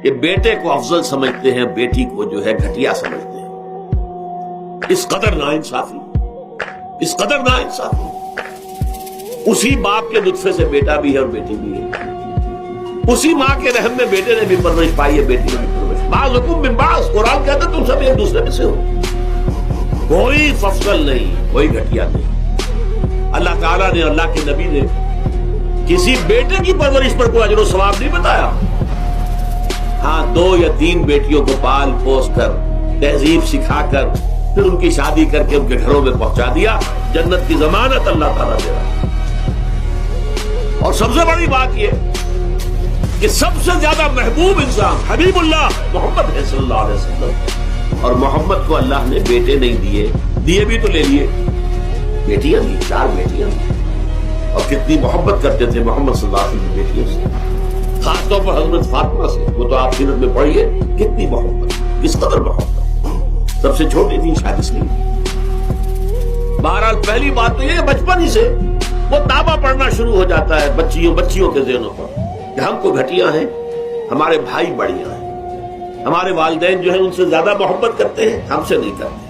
کہ بیٹے کو افضل سمجھتے ہیں، بیٹی کو جو ہے گھٹیا سمجھتے ہیں. اس قدر ناانصافی، اس قدر ناانصافی. اسی باپ کے نطفے سے بیٹا بھی ہے اور بیٹی بھی ہے، اسی ماں کے رحم میں بیٹے نے بھی پرورش پائی ہے، بیٹی نے بھی پرورش. بعضکم من بعض، قرآن کہتا ہے تم سب ایک دوسرے میں سے ہو. کوئی فضل نہیں، کوئی گھٹیا نہیں. اللہ تعالیٰ نے، اللہ کے نبی نے کسی بیٹے کی پرورش پر کوئی اجر و ثواب نہیں بتایا. ہاں 2 یا 3 بیٹیوں کو پال پوس کر، تہذیب سکھا کر، پھر ان کی شادی کر کے ان کے گھروں میں پہنچا دیا. جنت کی ضمانت اللہ تعالیٰ دے رہا. اور سب سے بڑی بات یہ کہ سب سے زیادہ محبوب انسان حبیب اللہ محمد ہے صلی اللہ علیہ وسلم. اور محمد کو اللہ نے بیٹے نہیں دیے، دیے بھی تو لے لیے، بیٹیاں دی، 4 بیٹیاں دی. اور کتنی محبت کرتے تھے محمد صلی اللہ علیہ وسلم بیٹیوں سے، خاص طور پر حضرت فاطمہ سے. وہ تو آپ سیرت میں پڑھیے کتنی محبت، کس قدر محبت. سب سے چھوٹی تھی، شاید اس لیے. بہرحال پہلی بات تو یہ بچپن ہی سے وہ دعویٰ پڑھنا شروع ہو جاتا ہے بچیوں کے ذہنوں پر کہ ہم کو گھٹیاں ہیں، ہمارے بھائی بڑیاں ہیں، ہمارے والدین جو ہیں ان سے زیادہ محبت کرتے ہیں، ہم سے نہیں کرتے.